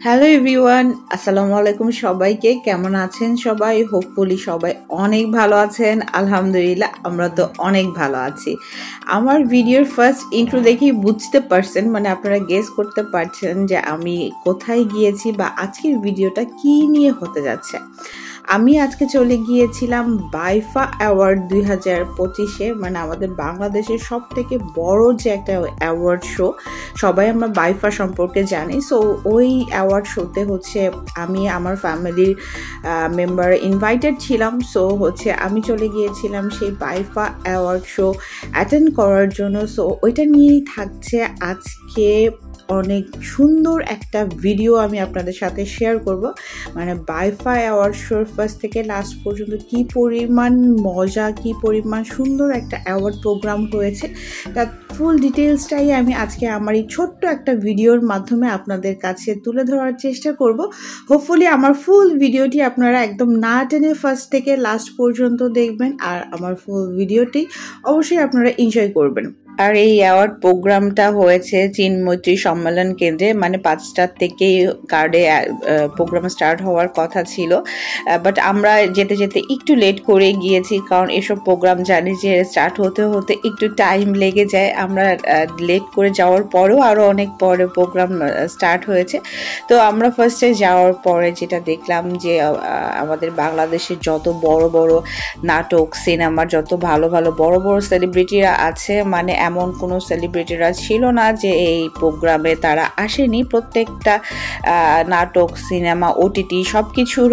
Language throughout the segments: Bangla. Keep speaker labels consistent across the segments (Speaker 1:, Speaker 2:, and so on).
Speaker 1: হ্যালো এভরিওয়ান, আসসালামু আলাইকুম। সবাইকে কেমন আছেন সবাই? হোপফুলি সবাই অনেক ভালো আছেন। আলহামদুলিল্লাহ আমরা তো অনেক ভালো আছি। আমার ভিডিওর ফার্স্ট ইন্ট্রো দেখেই বুঝতে পারছেন, মানে আপনারা গেস করতে পারছেন যে আমি কোথায় গিয়েছি বা আজকের ভিডিওটা কি নিয়ে হতে যাচ্ছে। আমি আজকে চলে গিয়েছিলাম বাইফা অ্যাওয়ার্ড 2025-এ, মানে আমাদের বাংলাদেশের সব থেকে বড় যে একটা অ্যাওয়ার্ড শো। সবাই আমরা বাইফা সম্পর্কে জানি। সো ওই অ্যাওয়ার্ড শোতে আমি আমার ফ্যামিলির মেম্বার ইনভাইটেড ছিলাম। সো আমি চলে গিয়েছিলাম সেই বাইফা অ্যাওয়ার্ড শো অ্যাটেন্ড করার জন্য। সো ওইটা নিয়েই থাকছে আজকে অনেক সুন্দর একটা ভিডিও আমি আপনাদের সাথে শেয়ার করব। মানে বাইফা অ্যাওয়ার্ড শোর ফার্স্ট থেকে লাস্ট পর্যন্ত কি পরিমাণ মজা, কি পরিমাণ সুন্দর একটা অ্যাওয়ার্ড প্রোগ্রাম হয়েছে, তার ফুল ডিটেলসটাই আমি আজকে আমার এই ছোট্ট একটা ভিডিওর মাধ্যমে আপনাদের কাছে তুলে ধরার চেষ্টা করব। হোপফুলি আমার ফুল ভিডিওটি আপনারা একদম না টেনে ফার্স্ট থেকে লাস্ট পর্যন্ত দেখবেন, আর আমার ফুল ভিডিওটি অবশ্যই আপনারা এনজয় করবেন। আর এই অ্যাওয়ার্ড প্রোগ্রামটা হয়েছে চীন মৈত্রী সম্মেলন কেন্দ্রে, মানে 5টার থেকেই কার্ডে প্রোগ্রাম স্টার্ট হওয়ার কথা ছিল, বাট আমরা যেতে যেতে একটু লেট করে গিয়েছি, কারণ এসব প্রোগ্রাম জানি যে স্টার্ট হতে হতে একটু টাইম লেগে যায়। আমরা লেট করে যাওয়ার পরেও আরও অনেক পরে প্রোগ্রাম স্টার্ট হয়েছে। তো আমরা ফার্স্টে যাওয়ার পরে যেটা দেখলাম যে আমাদের বাংলাদেশের যত বড় বড় নাটক, সিনেমার যত ভালো ভালো বড় বড় সেলিব্রিটিরা আছে, মানে এমন কোনো সেলিব্রিটিরা ছিল না যে এই প্রোগ্রামে তারা আসেনি। প্রত্যেকটা নাটক, সিনেমা, ওটিটি সব কিছুর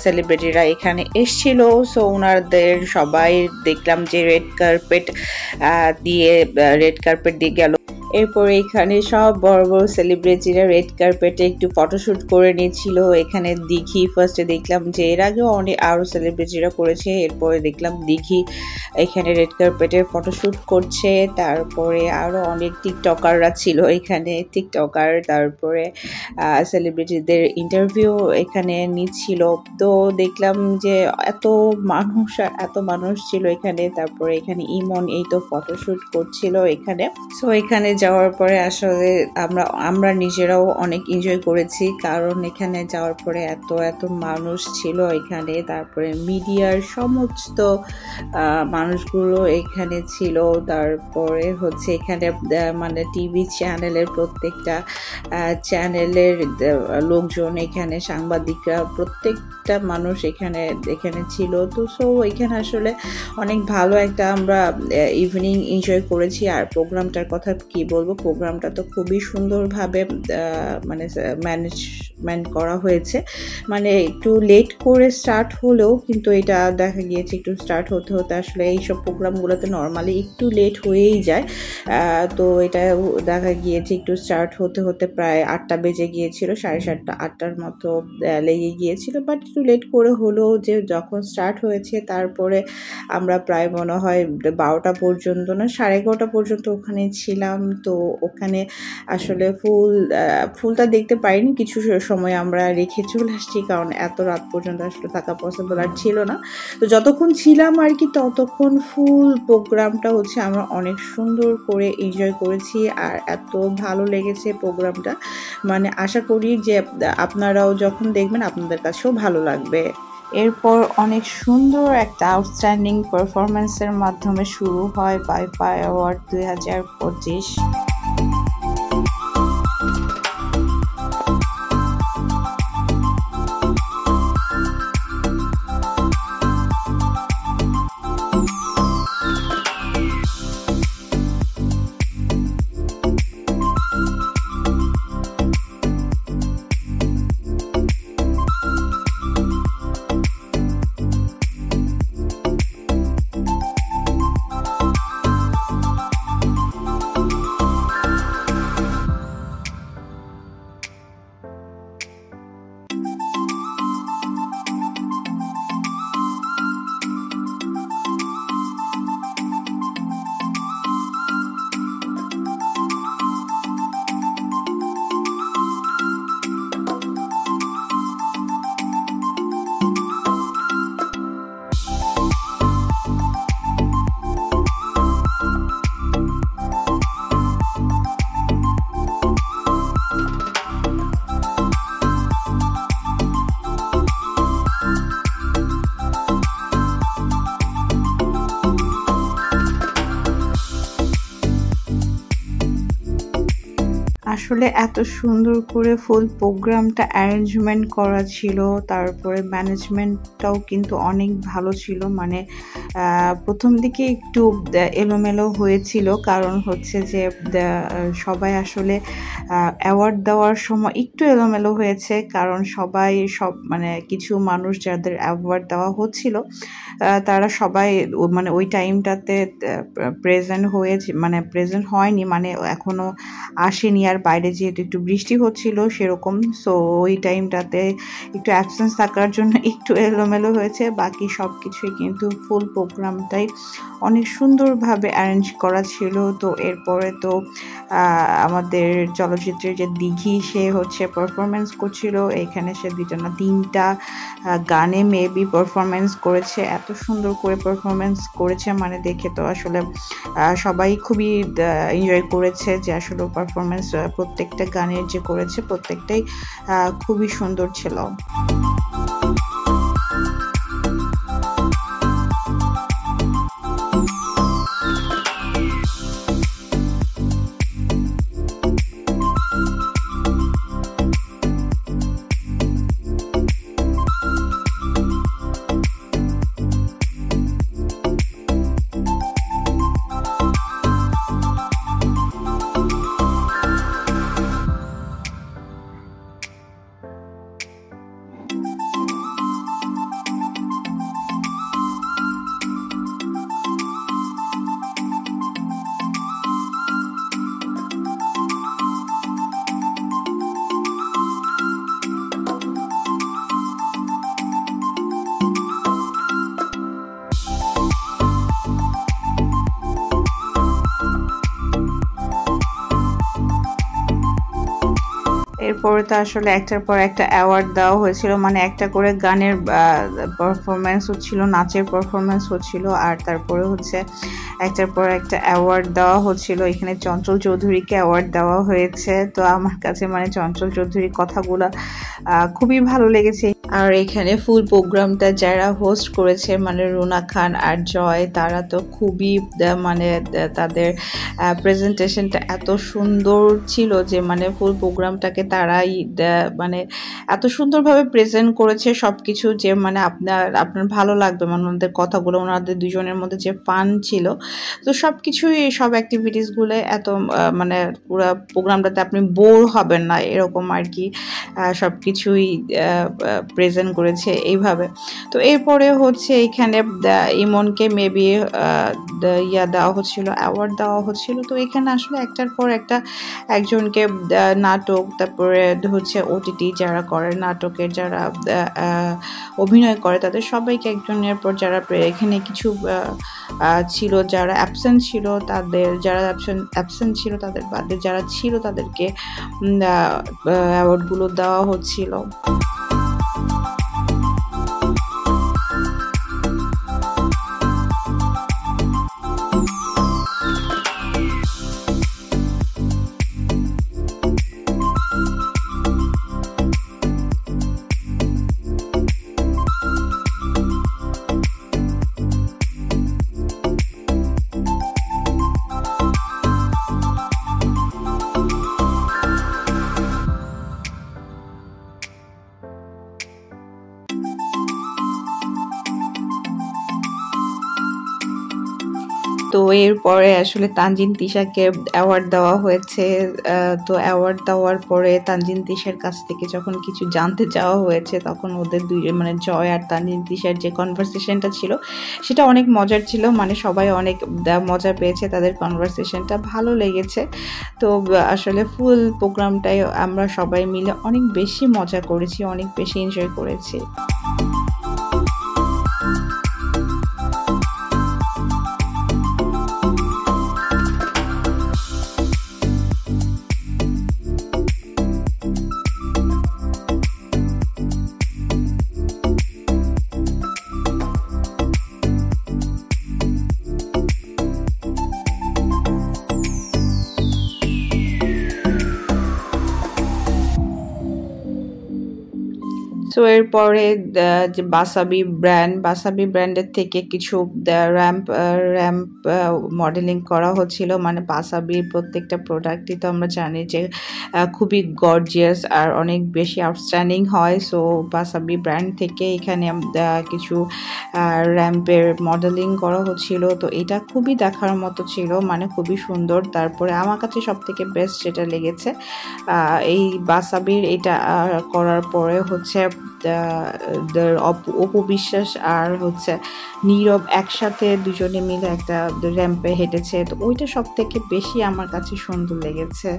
Speaker 1: সেলিব্রিটিরা এখানে এসছিল। সো ওনাদের সবাই দেখলাম যে রেড কার্পেট দিয়ে গেল। এরপরে এখানে সব বড় বড় সেলিব্রিটিরা রেড কার্পেটে একটু ফটোশ্যুট করে নিয়েছিল। এখানে দিঘি ফার্স্টে দেখলাম যে এর আগেও অনেক আরও সেলিব্রিটিরা করেছে। এরপরে দেখলাম দিঘি এখানে রেড কার্পেটে ফটোশ্যুট করছে। তারপরে আরও অনেক টিকটকাররা ছিল এখানে, টিকটকার। তারপরে সেলিব্রিটিদের ইন্টারভিউ এখানে নিচ্ছিল। তো দেখলাম যে এত মানুষ ছিল এখানে। তারপরে এখানে ইমন এই তো ফটোশ্যুট করছিল এখানে। সো এখানে যাওয়ার পরে আসলে আমরা নিজেরাও অনেক এনজয় করেছি, কারণ এখানে যাওয়ার পরে এত মানুষ ছিল এখানে। তারপরে মিডিয়ার সমস্ত মানুষগুলো এখানে ছিল। তারপরে এখানে মানে টিভি চ্যানেলের প্রত্যেকটা চ্যানেলের লোকজন এখানে, সাংবাদিকরা, প্রত্যেকটা মানুষ এখানে ছিল। তো সো এখানে আসলে অনেক ভালো একটা আমরা ইভিনিং এনজয় করেছি। আর প্রোগ্রামটার কথা কি বলবো, প্রোগ্রামটা তো খুবই সুন্দরভাবে মানে ম্যানেজমেন্ট করা হয়েছে। মানে একটু লেট করে স্টার্ট হলেও কিন্তু এটা দেখা গিয়েছে একটু স্টার্ট হতে হতে আসলে এইসব প্রোগ্রামগুলোতে নর্মালি একটু লেট হয়েই যায়। তো এটা দেখা গিয়েছে একটু স্টার্ট হতে হতে প্রায় 8টা বেজে গিয়েছিল, 7:30 8টার মতো লেগে গিয়েছিল। বাট একটু লেট করে হলেও যে যখন স্টার্ট হয়েছে, তারপরে আমরা প্রায় মনে হয় 12টা পর্যন্ত না 11:30 পর্যন্ত ওখানে ছিলাম। তো ওখানে আসলে ফুলটা দেখতে পারিনি, কিছু সময় আমরা রেখে চলে আসছি, কারণ এত রাত পর্যন্ত আসলে থাকা পসিবল আর ছিল না। তো যতক্ষণ ছিলাম আর কি, ততক্ষণ ফুল প্রোগ্রামটা আমরা অনেক সুন্দর করে এনজয় করেছি। আর এত ভালো লেগেছে প্রোগ্রামটা, মানে আশা করি যে আপনারাও যখন দেখবেন আপনাদের কাছেও ভালো লাগবে। এরপর অনেক সুন্দর একটা আউটস্ট্যান্ডিং পারফরমেন্সের মাধ্যমে শুরু হয় বাইফা অ্যাওয়ার্ড 2025। আসলে এত সুন্দর করে ফুল প্রোগ্রামটা অ্যারেঞ্জমেন্ট করা ছিল, তারপরে ম্যানেজমেন্টটাও কিন্তু অনেক ভালো ছিল। মানে প্রথম দিকে একটু এলোমেলো হয়েছিল, কারণ হচ্ছে যে সবাই আসলে অ্যাওয়ার্ড দেওয়ার সময় একটু এলোমেলো হয়েছে, কারণ সব মানে কিছু মানুষ যাদের অ্যাওয়ার্ড দেওয়া হচ্ছিল তারা সবাই মানে ওই টাইমটাতে প্রেজেন্ট হয়নি, মানে এখনও আসেনি। আর বাইরে যেহেতু একটু বৃষ্টি হচ্ছিল সেরকম, সো ওই টাইমটাতে একটু অ্যাবসেন্স থাকার জন্য একটু এলোমেলো হয়েছে। বাকি সব কিছুই কিন্তু ফুল প্রোগ্রামটাই অনেক সুন্দরভাবে অ্যারেঞ্জ করা ছিল। তো এরপরে তো আমাদের চলচ্চিত্রের যে দিঘি, সে হচ্ছে পারফরমেন্স করছিল। এখানে সে 2টা না 3টা গানে মেবি পারফরমেন্স করেছে। এত সুন্দর করে পারফরমেন্স করেছে, মানে দেখে তো আসলে সবাই খুবই এনজয় করেছে। যে আসলে পারফরমেন্স প্রত্যেকটা গানের যে করেছে প্রত্যেকটাই খুবই সুন্দর ছিল। এরপরে তো আসলে একটার পর একটা অ্যাওয়ার্ড দেওয়া হয়েছিল, মানে একটা করে গানের পারফরমেন্স হচ্ছিল, নাচের পারফরমেন্স হচ্ছিল, আর তারপরে হচ্ছে একটার পর একটা অ্যাওয়ার্ড দেওয়া হচ্ছিল। এখানে চঞ্চল চৌধুরীকে অ্যাওয়ার্ড দেওয়া হয়েছে। তো আমার কাছে মানে চঞ্চল চৌধুরীর কথাগুলো খুবই ভালো লেগেছে। আর এখানে ফুল প্রোগ্রামটা যারা হোস্ট করেছে, মানে রুনা খান আর জয়, তারা তো খুবই মানে তাদের প্রেজেন্টেশনটা এত সুন্দর ছিল যে মানে ফুল প্রোগ্রামটাকে তারাই মানে এত সুন্দরভাবে প্রেজেন্ট করেছে সব কিছু, যে মানে আপনার ভালো লাগবে। মানে ওনাদের কথাগুলো, ওনাদের দুজনের মধ্যে যে ফান ছিল, তো সব কিছুই, সব অ্যাক্টিভিটিসগুলো এত মানে পুরো প্রোগ্রামটাতে আপনি বোর হবেন না এরকম আর কি সব কিছুই প্রেজেন্ট করেছে এইভাবে। তো এরপরে হচ্ছে এখানে ইমনকে মেবি দেওয়া হচ্ছিল, অ্যাওয়ার্ড দেওয়া হচ্ছিল। তো এখানে আসলে একটার পর একটা একজনকে নাটক, তারপরে হচ্ছে ওটিটি যারা করে, নাটকের যারা অভিনয় করে, তাদের সবাইকে একজনের পর যারা এখানে কিছু ছিল যারা অ্যাবসেন্ট ছিল, তাদের যারা অ্যাবসেন্ট ছিল তাদের বাদে যারা ছিল তাদেরকে অ্যাওয়ার্ডগুলো দেওয়া হচ্ছিল। তো এরপরে আসলে তানজিন তিশাকে অ্যাওয়ার্ড দেওয়া হয়েছে। তো অ্যাওয়ার্ড দেওয়ার পরে তানজিন তিশার কাছ থেকে যখন কিছু জানতে চাওয়া হয়েছে, তখন ওদের মানে জয় আর তানজিন তিশার যে কনভারসেশনটা ছিল সেটা অনেক মজার ছিল। মানে সবাই অনেক মজা পেয়েছে, তাদের কনভারসেশনটা ভালো লেগেছে। তো আসলে ফুল প্রোগ্রামটাই আমরা সবাই মিলে অনেক বেশি মজা করেছি, অনেক বেশি এনজয় করেছি। সো এরপরে যে বাসাবি ব্র্যান্ডের থেকে কিছু র্যাম্প মডেলিং করা হচ্ছিল। মানে বাসাবির প্রত্যেকটা প্রোডাক্টই তো আমরা জানি যে খুবই গর্জিয়াস আর অনেক বেশি আউটস্ট্যান্ডিং হয়। সো বাসাবি ব্র্যান্ড থেকে এখানে কিছু র্যাম্পের মডেলিং করা হচ্ছিল। তো এটা খুবই দেখার মতো ছিল, মানে খুবই সুন্দর। তারপরে আমার কাছে সব থেকে বেস্ট যেটা লেগেছে এই বাসাবির এটা করার পরে হচ্ছে অপু বিশ্বাস আর হচ্ছে নীরব একসাথে দুজনে মিলে একটা র্যাম্পে হেঁটেছে। তো ওইটা সব থেকে বেশি আমার কাছে সুন্দর লেগেছে।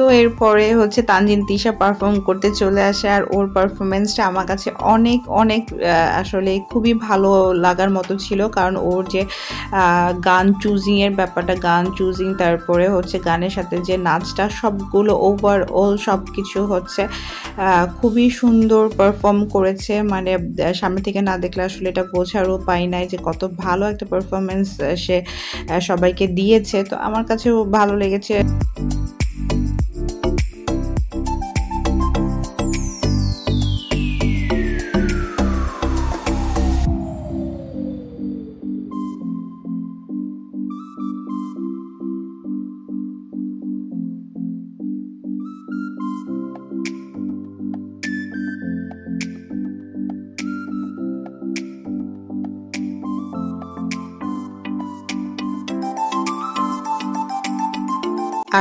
Speaker 1: তো এরপরে হচ্ছে তানজিন তিশা পারফর্ম করতে চলে আসে, আর ওর পারফরমেন্সটা আমার কাছে অনেক অনেক আসলে খুবই ভালো লাগার মতো ছিল। কারণ ওর যে গান চুজিংয়ের ব্যাপারটা, গান চুজিং, তারপরে হচ্ছে গানের সাথে যে নাচটা, সবগুলো ওভারঅল সব কিছু হচ্ছে খুবই সুন্দর পারফর্ম করেছে। মানে সামনে থেকে না দেখলে আসলে এটা বোঝারও পাই নাই যে কত ভালো একটা পারফরমেন্স সে সবাইকে দিয়েছে। তো আমার কাছেও ভালো লেগেছে।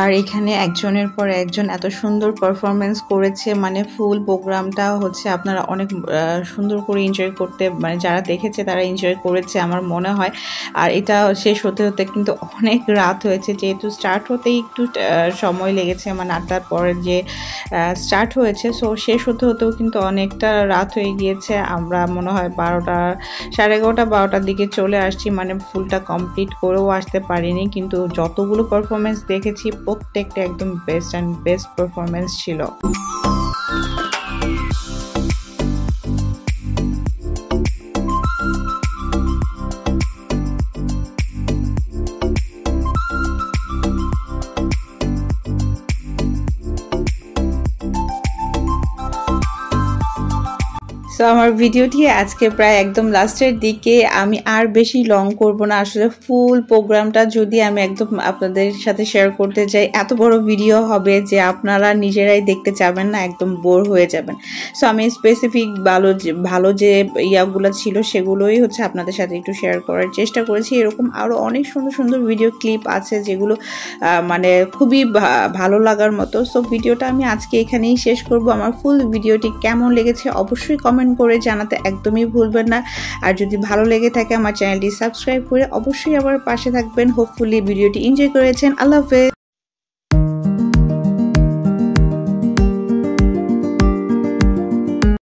Speaker 1: আর এখানে একজনের পর একজন এত সুন্দর পারফরমেন্স করেছে, মানে ফুল প্রোগ্রামটা হচ্ছে আপনারা অনেক সুন্দর করে এনজয় করতে, মানে যারা দেখেছে তারা এনজয় করেছে আমার মনে হয়। আর এটা শেষ হতে হতে কিন্তু অনেক রাত হয়েছে, যেহেতু স্টার্ট হতেই একটু সময় লেগেছে, মানে 8টার পরে যে স্টার্ট হয়েছে। সো শেষ হতে হতেও কিন্তু অনেকটা রাত হয়ে গিয়েছে। আমরা মনে হয় 12টা, 11:30, 12টার দিকে চলে আসছি, মানে ফুলটা কমপ্লিট করেও আসতে পারিনি। কিন্তু যতগুলো পারফরমেন্স দেখেছি প্রত্যেকটা একদম বেস্ট পারফরমেন্স ছিল। সো আমার ভিডিওটি আজকে প্রায় একদম লাস্টের দিকে, আমি আর বেশি লং করব না। আসলে ফুল প্রোগ্রামটা যদি আমি একদম আপনাদের সাথে শেয়ার করতে যাই, এত বড় ভিডিও হবে যে আপনারা নিজেরাই দেখতে চাবেন না, একদম বোর হয়ে যাবেন। সো আমি স্পেসিফিক ভালো যে ইয়াগুলো ছিল সেগুলোই হচ্ছে আপনাদের সাথে একটু শেয়ার করার চেষ্টা করেছি। এরকম আরও অনেক সুন্দর সুন্দর ভিডিও ক্লিপ আছে যেগুলো মানে খুবই ভালো লাগার মতো। সো ভিডিওটা আমি আজকে এখানেই শেষ করব। আমার ফুল ভিডিওটি কেমন লেগেছে অবশ্যই কমেন্ট করে জানাতে একদমই ভুলবেন না। আর যদি ভালো লেগে থাকে আমার চ্যানেলটি সাবস্ক্রাইব করে অবশ্যই আমার পাশে থাকবেন। হোপফুলি ভিডিওটি এনজয় করেছেন। আল্লাহ হাফেজ।